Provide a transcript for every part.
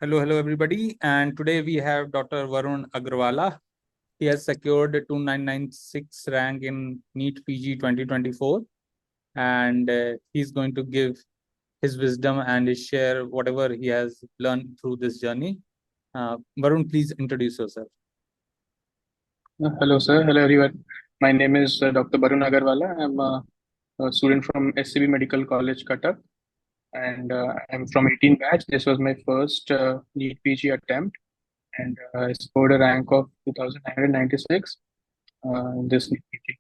Hello, everybody. And today we have Dr. Varun Agrawala. He has secured 2996 rank in NEET PG 2024, and he's going to give his wisdom and share whatever he has learned through this journey. Varun, please introduce yourself. Hello, sir. Hello, everyone. My name is Dr. Barun Agarwala. I'm a student from SCB Medical College, Cuttack, and I'm from 18 batch. This was my first NEET PG attempt, and I scored a rank of 2,996 in this NEET PG.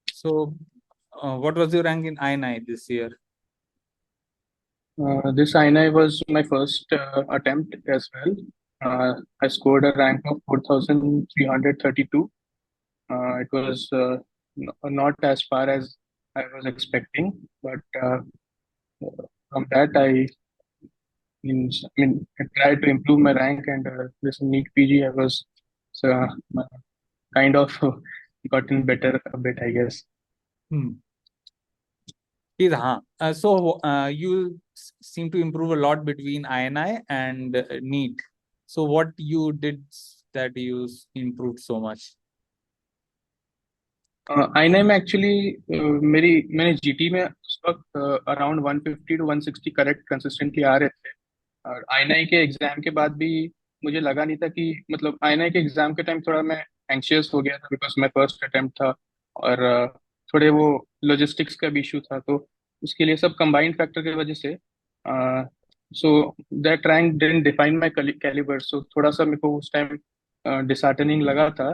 So, what was your rank in INI this year? This INI was my first attempt as well. I scored a rank of 4,332. It was not as far as I was expecting, but from that I tried to improve my rank, and this NEET PG I was uh, kind of gotten better a bit, I guess. So you seem to improve a lot between INI and NEET. So what you did that you improved so much? INI में actually मैंने GT में उस वक्त around 150 to 160 correct consistently आ रहे थे। और INI के exam के बाद भी मुझे लगा नहीं था कि मतलब आईएनआई के एग्जाम के टाइम थोड़ा मैं एंग्शियस हो गया था बिकॉज मैं फर्स्ट अटेम्प्ट था। और थोड़े वो लॉजिस्टिक्स का भी इशू था, तो उसके लिए सब कंबाइंड फैक्टर की वजह से so that rank didn't define my calibre. So थोड़ा सा मेरे को उस टाइम डिसहार्टनिंग लगा था।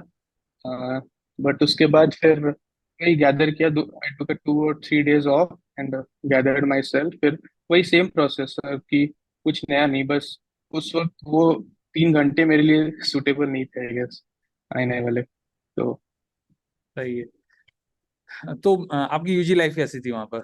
बट उसके बाद फिर वही गैदर किया। आई टुक 2 or 3 days of and gathered my self. फिर वही सेम प्रोसेस कि कुछ नया नहीं, बस उस वक्त वो 3 घंटे मेरे लिए सुटेबल नहीं थे आई गेस, आईने वाले। तो सही है। तो आपकी यूजी लाइफ कैसी थी वहां पर?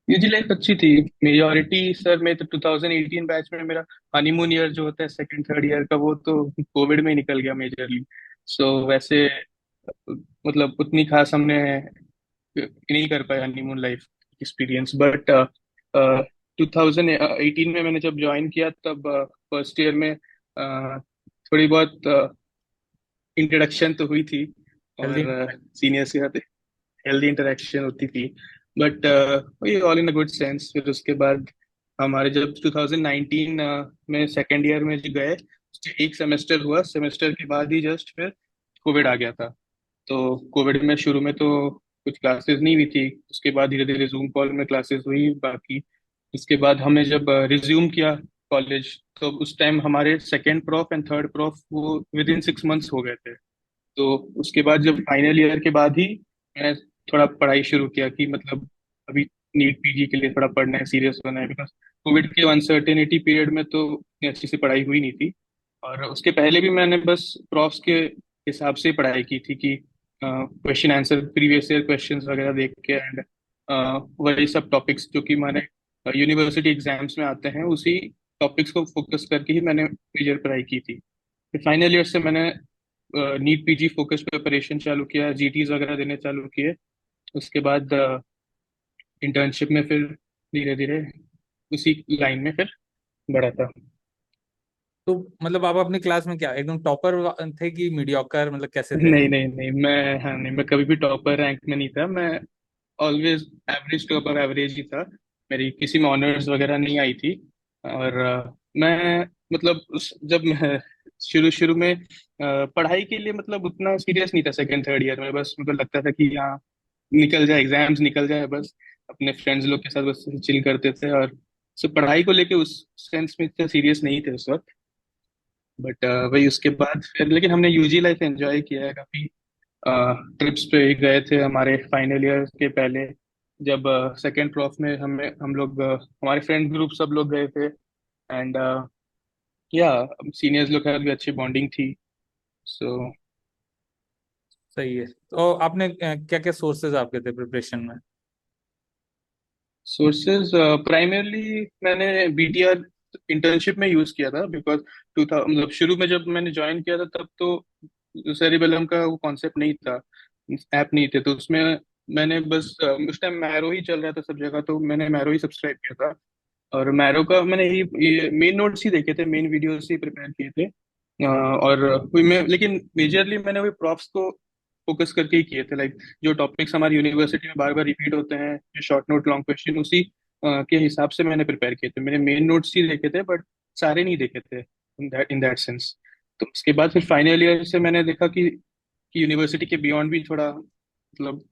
यूजी लाइफ अच्छी थी। मेजोरिटी सर मैं तो 2018 बैच में मेरा हनीमून ईयर जो होता है सेकंड थर्ड ईयर का, वो तो कोविड में ही निकल गया मेजरली। सो वैसे मतलब उतनी खास हमने नहीं कर पाए हनीमून लाइफ एक्सपीरियंस। बट 2018 में मैंने जब ज्वाइन किया तब फर्स्ट ईयर में थोड़ी बहुत इंट्रोडक्शन तो हुई थी और हेल्दी। सीनियर्स के साथ हेल्दी इंटरेक्शन होती थी। बट वही all in a good sense. फिर उसके बाद हमारे जब 2019 में सेकेंड ईयर में जो गए, उसके एक सेमेस्टर हुआ, सेमेस्टर के बाद ही जस्ट फिर कोविड आ गया था। तो कोविड में शुरू में तो कुछ क्लासेस नहीं हुई थी, उसके बाद धीरे धीरे जूम कॉल में क्लासेस हुई बाकी। उसके बाद हमने जब रिज्यूम किया कॉलेज, तो उस टाइम हमारे second prof and third prof वो विद इन 6 months हो गए थे। तो उसके बाद जब फाइनल ईयर के बाद ही मैंने थोड़ा पढ़ाई शुरू किया कि मतलब अभी नीट पीजी के लिए थोड़ा पढ़ना है, सीरियस होना है। बिकॉज कोविड के अनसर्टेनिटी पीरियड में तो इतनी अच्छी से पढ़ाई हुई नहीं थी। और उसके पहले भी मैंने बस प्रॉफ्स के हिसाब से ही पढ़ाई की थी कि question answer previous year questions वगैरह देख के एंड वही सब टॉपिक्स जो कि हमारे यूनिवर्सिटी एग्जाम्स में आते हैं, उसी टॉपिक्स को फोकस करके ही मैंने मेजर पढ़ाई की थी। फिर फाइनल ईयर से मैंने नीट पीजी फोकस प्रिपरेशन चालू किया, जीटीज वगैरह देने चालू किए। उसके बाद इंटर्नशिप में फिर धीरे धीरे उसी लाइन में फिर बढ़ा था। तो मतलब आप अपनी क्लास में क्या एकदम टॉपर थे कि मीडियोकर, मतलब कैसे थे? नहीं नहीं नहीं, मैं हाँ नहीं, मैं कभी भी टॉपर रैंक में नहीं था। मैं always average to above average ही था। मेरी किसी में ऑनर्स वगैरह नहीं आई थी। और मैं मतलब जब मैं शुरू शुरू में पढ़ाई के लिए मतलब उतना सीरियस नहीं था सेकेंड थर्ड ईयर में। बस मुझे लगता था कि हाँ निकल जाए, एग्जाम्स निकल जाए, बस अपने फ्रेंड्स लोग के साथ बस चिल करते थे। और सब पढ़ाई को लेके उस सेंस में इतना सीरियस नहीं थे उस वक्त। बट वही उसके बाद फिर लेकिन हमने यूजी लाइफ एंजॉय किया है काफी। ट्रिप्स पे गए थे हमारे फाइनल ईयर के पहले, जब सेकेंड प्रॉफ में हम लोग हमारे फ्रेंड ग्रुप सब लोग गए थे। एंड या सीनियर्स लोग के साथ भी अच्छी बॉन्डिंग थी। सो सही है। तो आपने क्या क्या सोर्सेज आपके थे प्रिपरेशन में? सोर्सेज प्राइमरली मैंने बीटीआर इंटर्नशिप में यूज किया था। बिकॉज मतलब शुरू में जब मैंने ज्वाइन किया था तब तो सेरिबेलम का वो कॉन्सेप्ट नहीं था, ऐप नहीं थे। तो उसमें मैंने बस उस टाइम मैरो ही चल रहा था सब जगह, तो मैंने मैरो ही सब्सक्राइब किया था। और मैरो का मैंने ये मेन नोट्स ही देखे थे, मेन वीडियोस ही प्रिपेयर किए थे। और वही मैं, लेकिन मेजरली मैंने वही प्रॉप्स को फोकस करके ही किए थे, लाइक जो टॉपिक्स हमारी यूनिवर्सिटी में बार बार रिपीट होते हैं, जो शॉर्ट नोट लॉन्ग क्वेश्चन, उसी के हिसाब से मैंने प्रिपेयर किए थे। मैंने मेन नोट्स ही देखे थे, बट सारे नहीं देखे थे इन दैट सेंस। तो उसके बाद फिर फाइनल ईयर से मैंने देखा कि यूनिवर्सिटी के बियॉन्ड भी थोड़ा मतलब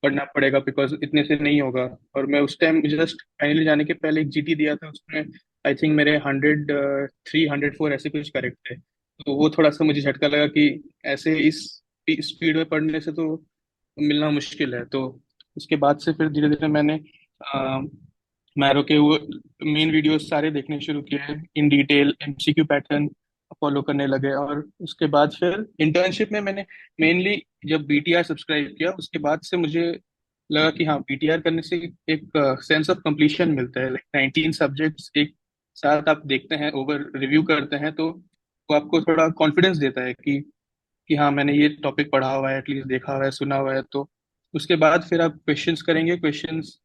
पढ़ना पड़ेगा, बिकॉज इतने से नहीं होगा। और मैं उस टाइम जस्ट फाइनली जाने के पहले एक जीटी दिया था, उसमें आई थिंक मेरे 103 104 ऐसे कुछ करेक्ट थे। तो वो थोड़ा सा मुझे झटका लगा कि ऐसे इस स्पीड में पढ़ने से तो मिलना मुश्किल है। तो उसके बाद से फिर धीरे धीरे मैंने मैरो के वो मेन वीडियोस सारे देखने शुरू किए, in detail MCQ pattern follow करने लगे। और उसके बाद फिर इंटर्नशिप में मैंने मेनली जब बीटीआर सब्सक्राइब किया, उसके बाद से मुझे लगा कि हाँ, बीटीआर करने से एक सेंस ऑफ कंप्लीशन मिलता है। लाइक 19 सब्जेक्ट्स एक साथ आप देखते हैं, ओवर रिव्यू करते हैं, तो वो आपको थोड़ा कॉन्फिडेंस देता है कि हाँ, मैंने ये टॉपिक पढ़ा हुआ है, एटलीस्ट देखा हुआ है, सुना हुआ है। तो उसके बाद फिर आप क्वेश्चंस करेंगे, क्वेश्चंस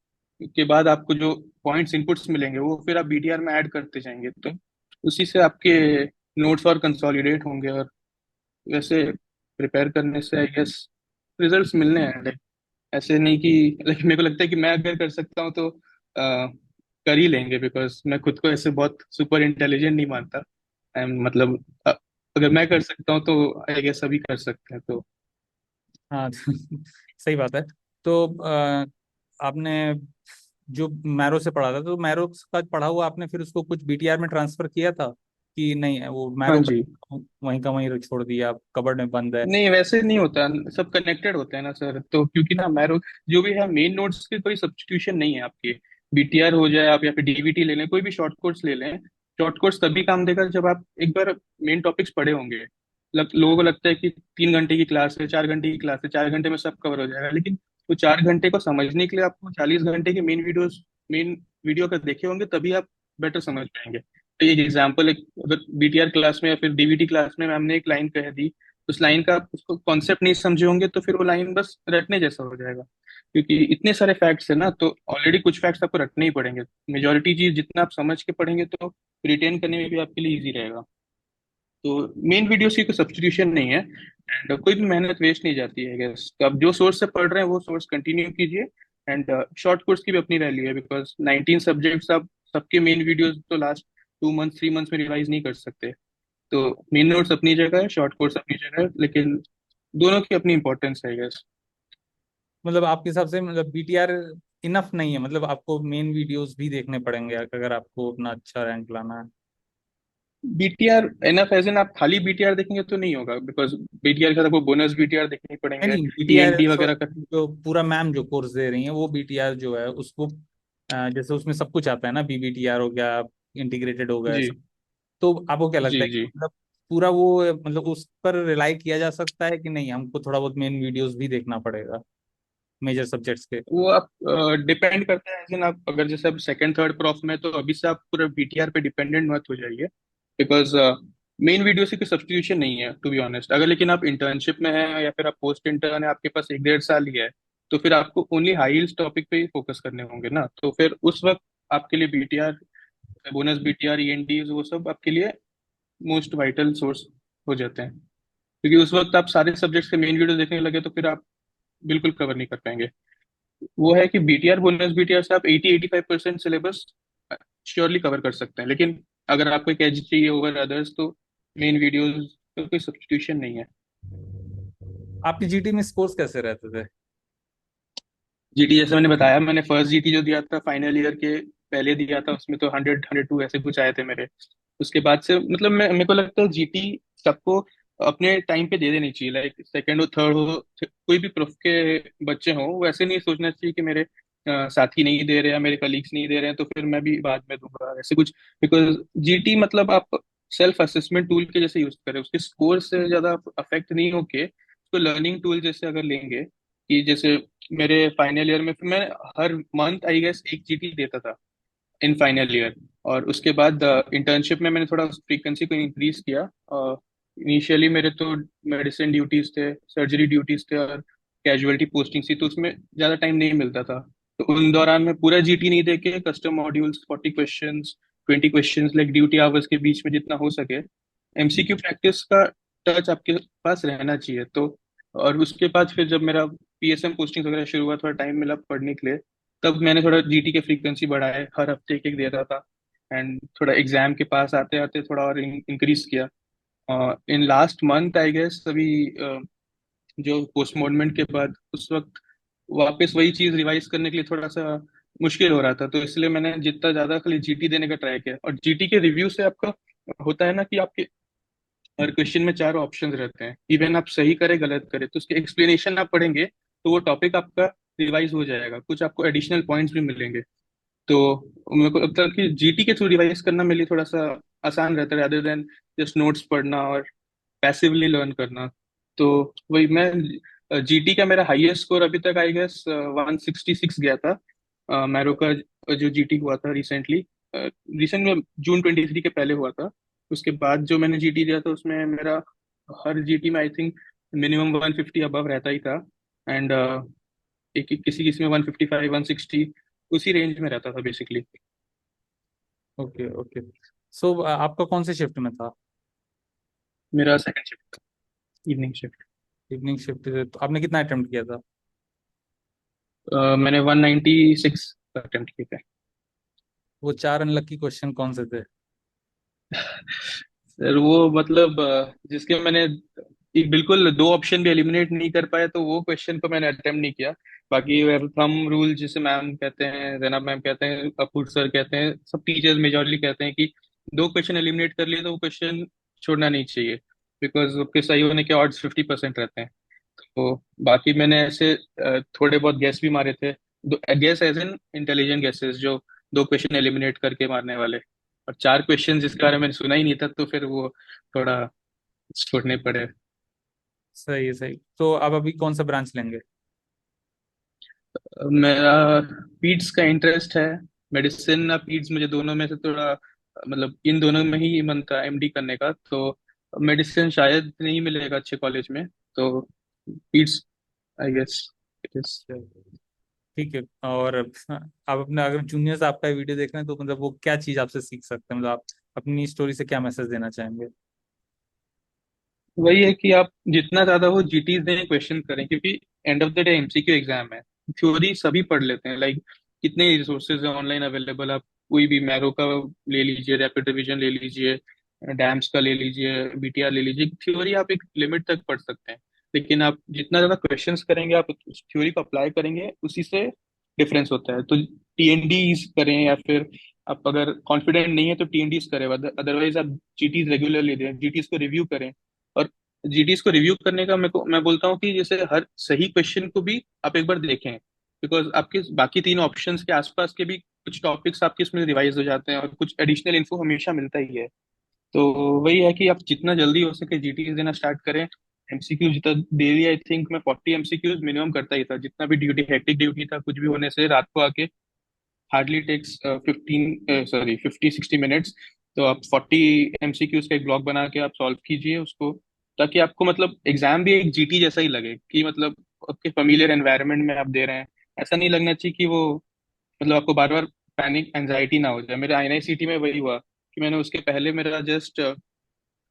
के बाद आपको जो पॉइंट्स इनपुट्स मिलेंगे वो फिर आप बीटीआर में ऐड करते जाएंगे, तो उसी से आपके नोट्स और कंसोलिडेट होंगे। और वैसे प्रिपेयर करने से आई गेस रिजल्ट्स मिलने हैं। लाइक ऐसे नहीं कि, लाइक मेरे को लगता है कि मैं अगर कर सकता हूँ तो कर ही लेंगे, बिकॉज मैं खुद को ऐसे बहुत सुपर इंटेलिजेंट नहीं मानता। मतलब अगर मैं कर सकता हूँ तो आई गेस सभी कर सकते हैं। तो हाँ सही बात है। तो आपने जो मैरो से पढ़ा था, तो मैरो का पढ़ा हुआ आपने फिर उसको कुछ बीटीआर में ट्रांसफर किया था कि नहीं, वो हाँ मैरो जी। वहीं का वहीं छोड़ दिया, कबर्ड में बंद है? नहीं, वैसे नहीं होता, सब कनेक्टेड होते हैं ना सर। तो क्योंकि ना मैरो जो भी है, मेन नोट्स की कोई सब्स्टिट्यूशन नहीं है आपके। बीटीआर हो जाए आप, या फिर डीवीटी ले लें, कोई भी शॉर्ट कोर्स ले लें, शॉर्ट कोर्स तभी काम देगा जब आप एक बार मेन टॉपिक्स पढ़े होंगे। लोगों को लगता है कि 3 घंटे की क्लास है, 4 घंटे की क्लास है, 4 घंटे में सब कवर हो जाएगा, लेकिन वो 4 घंटे को समझने के लिए आपको 40 घंटे के मेन वीडियो अगर देखे होंगे, तभी आप बेटर समझ पाएंगे। तो एक एग्जाम्पल, एक अगर बीटीआर क्लास में या फिर डीवीटी क्लास में मैम ने एक लाइन कह दी, उस लाइन का आप उसको कॉन्सेप्ट नहीं समझे होंगे, तो फिर वो लाइन बस रटने जैसा हो जाएगा। क्योंकि इतने सारे फैक्ट्स है ना, तो ऑलरेडी कुछ फैक्ट्स आपको रटने ही पड़ेंगे। मेजोरिटी चीज जितना आप समझ के पढ़ेंगे, तो रिटेन करने में भी आपके लिए इजी रहेगा। तो मेन वीडियोस की कोई सब्सटीट्यूशन नहीं है, एंड कोई भी मेहनत वेस्ट नहीं जाती है गैस। तो आप जो सोर्स से पढ़ रहे हैं वो सोर्स कंटिन्यू कीजिए। एंड शॉर्ट कोर्स की भी अपनी वैल्यू है, बिकॉज 19 सब्जेक्ट्स आप सबके मेन वीडियोस तो लास्ट 2 मंथ्स 3 मंथ्स में रिवाइज नहीं कर सकते। तो मेन नोट्स अपनी जगह है, शॉर्ट कोर्स अपनी जगह है, लेकिन दोनों की अपनी इंपॉर्टेंस है गैस। मतलब आपके हिसाब से मतलब बीटीआर इनफ नहीं है, मतलब आपको मेन वीडियोस भी देखने पड़ेंगे अगर आपको अपना अच्छा रैंक लाना है? बीटीआर एनएफ एज एन, आप खाली बीटीआर देखेंगे तो नहीं होगा, बिकॉज बीटीआर के साथ आपको बोनस बीटीआर देखने नहीं पड़ेंगे, नहीं, बीटीआर ईएनटी वगैरह का। जो पूरा मैम जो कोर्स दे रही है वो बीटीआर जो है उसको जैसे उसमें सब कुछ आता है ना, बीबीटीआर हो गया, इंटीग्रेटेड हो गया जी सब। तो आपको क्या लगता जी है कि जी। मतलब पूरा वो मतलब उस पर रिलाई किया जा सकता है कि नहीं, हमको थोड़ा बहुत मेन वीडियोस भी देखना पड़ेगा मेजर सब्जेक्ट्स के? वो आप डिपेंड करता है, एज आप अगर जैसे अब सेकंड थर्ड प्रॉफ में, तो अभी से आप पूरा बीटीआर पे डिपेंडेंट मत हो जाइए, बिकॉज मेन वीडियो से कोई सब्सटीट्यूशन नहीं है टू बी ऑनेस्ट। अगर लेकिन आप इंटर्नशिप में हैं या फिर आप पोस्ट इंटर्न है, आपके पास 1 1.5 साल ही है, तो फिर आपको ओनली हाई हील्स टॉपिक पे ही फोकस करने होंगे ना। तो फिर उस वक्त आपके लिए बीटीआर, बोनस बीटीआर, ईएनडी, वो सब आपके लिए मोस्ट वाइटल सोर्स हो जाते हैं। क्योंकि उस वक्त आप सारे सब्जेक्ट्स के मेन वीडियो देखने लगे, तो फिर आप बिल्कुल कवर नहीं कर पाएंगे। वो है कि बीटीआर, बोनस बीटीआर से आप 80 85% सिलेबस श्योरली कवर कर सकते हैं, लेकिन अगर आपको एक एज चाहिए ओवर अदर्स, तो मेन वीडियोस का कोई सब्स्टिट्यूशन नहीं है। आपकी जीटी में स्कोर्स कैसे रहते थे? जीटी जैसे मैंने बताया, मैंने फर्स्ट जीटी जो दिया था फाइनल ईयर के पहले दिया था, उसमें तो 100 102 ऐसे कुछ आए थे मेरे। उसके बाद से मतलब मैं, मेरे को लगता है जीटी सबको अपने टाइम पे दे देनी चाहिए। लाइक सेकंड हो, थर्ड हो, कोई भी प्रोफ के बच्चे हों, वो ऐसे नहीं सोचना चाहिए कि मेरे साथी नहीं दे रहे हैं, मेरे कलीग्स नहीं दे रहे हैं, तो फिर मैं भी बाद में दूंगा ऐसे कुछ। बिकॉज जीटी मतलब आप सेल्फ असेसमेंट टूल के जैसे यूज करें, उसके स्कोर से ज्यादा अफेक्ट नहीं होके उसको लर्निंग टूल जैसे अगर लेंगे। कि जैसे मेरे फाइनल ईयर में फिर मैं हर मंथ आई गेस एक जीटी देता था इन फाइनल ईयर। और उसके बाद इंटर्नशिप में मैंने थोड़ा फ्रीक्वेंसी को इंक्रीज किया। इनिशियली मेरे तो मेडिसिन ड्यूटीज थे, सर्जरी ड्यूटीज थे, और कैजुअलिटी पोस्टिंग थी, तो उसमें ज़्यादा टाइम नहीं मिलता था। तो उन दौरान मैं पूरा जीटी नहीं देके custom modules 40 questions 20 questions like duty hours के बीच में जितना हो सके एमसीक्यू प्रैक्टिस का टच आपके पास रहना चाहिए। तो और उसके बाद फिर जब मेरा पीएसएम पोस्टिंग वगैरह शुरू हुआ, थोड़ा टाइम मिला पढ़ने के लिए, तब मैंने थोड़ा जीटी के फ्रीक्वेंसी बढ़ाए, हर हफ्ते एक एक दे रहा था। एंड थोड़ा एग्जाम के पास आते आते थोड़ा और इंक्रीज किया। In last month I guess अभी जो पोस्टपोनमेंट के बाद उस वक्त वापस वही चीज रिवाइज करने के लिए थोड़ा सा मुश्किल हो रहा था, तो इसलिए मैंने जितना ज्यादा खाली जीटी देने का ट्राई किया। और जीटी के रिव्यू से आपका होता है ना कि आपके हर क्वेश्चन में चार ऑप्शन रहते हैं, इवन आप सही करें गलत करें तो उसके एक्सप्लेनेशन आप पढ़ेंगे तो वो टॉपिक आपका रिवाइज हो जाएगा, कुछ आपको एडिशनल पॉइंट्स भी मिलेंगे। तो मेरे को लगता है कि जीटी के थ्रू रिवाइज करना मेरे लिए थोड़ा सा आसान रहता है, rather देन जस्ट नोट्स पढ़ना और पैसिवली लर्न करना। तो वही मैं जीटी का मेरा हाईएस्ट स्कोर अभी तक आई गेस 166 गया था। मैरो का जो जीटी हुआ था रिसेंटली, रिसेंट में जून 23 के पहले हुआ था। उसके बाद जो मैंने जीटी दिया था उसमें मेरा हर जीटी में आई थिंक मिनिमम 150 अबव रहता ही था। एंड एक किसी किसी में 155 160 उसी रेंज में रहता था बेसिकली। Okay okay. सो आपका कौन से शिफ्ट में था? मेरा second shift, evening shift. Evening shift से तो आपने कितना अटेम्प्ट किया था? मैंने 196 अटेम्प्ट किए थे। वो 4 अनलक्की क्वेश्चन कौन से थे? सर वो मतलब जिसके मैंने एक बिल्कुल दो ऑप्शन भी एलिमिनेट नहीं कर पाया, तो वो क्वेश्चन को मैंने अटेम्प्ट नहीं किया। बाकी थंब रूल जिसे मैम कहते हैं, जैनब मैम कहते हैं, अपूर सर कहते हैं, सब टीचर्स मेजोरली कहते हैं कि दो क्वेश्चन एलिमिनेट कर लिए तो वो क्वेश्चन छोड़ना नहीं चाहिए, बिकॉज उसके सही होने के ऑड्स 50% रहते हैं। तो बाकी मैंने ऐसे थोड़े बहुत गैस भी मारे थे, guess as in intelligent guesses, जो दो क्वेश्चन एलिमिनेट करके मारने वाले। और चार क्वेश्चन जिसके बारे में मैंने सुना ही नहीं था, तो फिर वो थोड़ा छोड़ने पड़े। सही है सही। तो आप अभी कौन सा ब्रांच लेंगे? मेरा पीड्स का इंटरेस्ट है। मेडिसिन या पीड्स, मुझे दोनों में से थोड़ा मतलब इन दोनों में ही मन था एमडी करने का। तो मेडिसिन शायद नहीं मिलेगा अच्छे कॉलेज में, तो पीड्स आई गेस इट इज। ठीक है। और आप अपने अगर जूनियर्स आपका वीडियो देख रहे हैं तो मतलब वो क्या चीज आपसे सीख सकते हैं, मतलब आप अपनी स्टोरी से क्या मैसेज देना चाहेंगे? वही है कि आप जितना ज्यादा हो जीटीज दें, क्वेश्चन करें, क्योंकि end of the day MCQ exam है। थ्योरी सभी पढ़ लेते हैं, लाइक कितने रिसोर्सेज हैं ऑनलाइन अवेलेबल। आप कोई भी मैरो का ले लीजिए, रैपिड रिवीजन ले लीजिए, डैम्स का ले लीजिए, बीटीआर ले लीजिए। थ्योरी आप एक लिमिट तक पढ़ सकते हैं, लेकिन आप जितना ज्यादा क्वेश्चंस करेंगे, आप उस थ्योरी को अप्लाई करेंगे, उसी से डिफरेंस होता है। तो टीएनडीज करें, या फिर आप अगर कॉन्फिडेंट नहीं है तो टीएनडीज करें, अदरवाइज आप जीटीज रेगुलरली दें, जीटीज को रिव्यू करें। और जीटीज को रिव्यू करने का मैं बोलता हूँ कि जैसे हर सही क्वेश्चन को भी आप एक बार देखें, बिकॉज आपके बाकी तीन ऑप्शंस के आसपास के भी कुछ टॉपिक्स आपके इसमें रिवाइज हो जाते हैं, और कुछ एडिशनल इन्फो हमेशा मिलता ही है। तो वही है कि आप जितना जल्दी हो सके जीटीज देना स्टार्ट करें। एमसीक्यू जितना डेली आई थिंक मैं 40 एमसीक्यूज मिनिमम करता ही था, जितना भी ड्यूटी हेक्टिक ड्यूटी था, कुछ भी होने से रात को आके हार्डली टेक्स 50-60 मिनट्स। तो आप 40 एमसीक्यूज का एक ब्लॉग बना के आप सॉल्व कीजिए उसको, ताकि आपको मतलब एग्जाम भी एक जीटी जैसा ही लगे, कि मतलब आपके फेमिलियर एनवायरनमेंट में आप दे रहे हैं। ऐसा नहीं लगना चाहिए कि वो मतलब आपको बार बार पैनिक एंजाइटी ना हो जाए। मेरे आईएनआईसीटी में वही हुआ कि मैंने उसके पहले मेरा जस्ट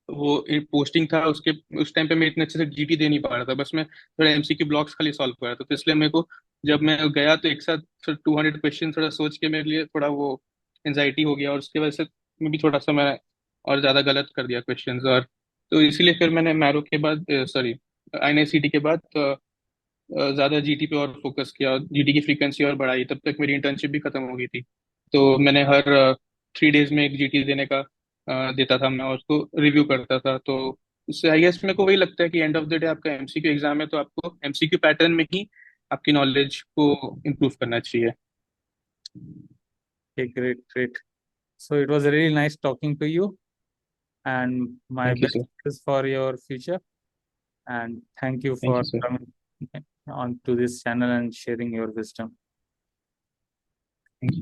वो पोस्टिंग था, उसके उस टाइम पे मैं इतने अच्छे से जीटी दे नहीं पा रहा था, बस मैं थोड़ा एमसीक्यू ब्लॉक्स खाली सॉल्व कर रहा था। तो इसलिए मेरे को जब मैं गया तो एक साथ 200 क्वेश्चन थोड़ा सोच के मेरे लिए थोड़ा वो एंजाइटी हो गया, और उसकी वजह से मैं भी थोड़ा सा मैं और ज्यादा गलत कर दिया क्वेश्चंस। और तो इसीलिए फिर मैंने मैरो के बाद सॉरी आईएनआईसीटी के बाद ज्यादा जीटी पे और फोकस किया, जीटी की फ्रीक्वेंसी और बढ़ाई। तब तक मेरी इंटर्नशिप भी खत्म हो गई थी, तो मैंने हर 3 डेज में एक जीटी देने का देता था मैं, और उसको रिव्यू करता था। तो उससे आई गेस मेरे को वही लगता है कि एंड ऑफ द डे आपका एमसीक्यू एग्जाम है, तो आपको एमसीक्यू पैटर्न में ही आपकी नॉलेज को इम्प्रूव करना चाहिए। Okay, great, great. So it was really nice talking to you, and my thank you best sir. wishes for your future. And thank you thank for you sir. coming on to this channel and sharing your wisdom. Thank you.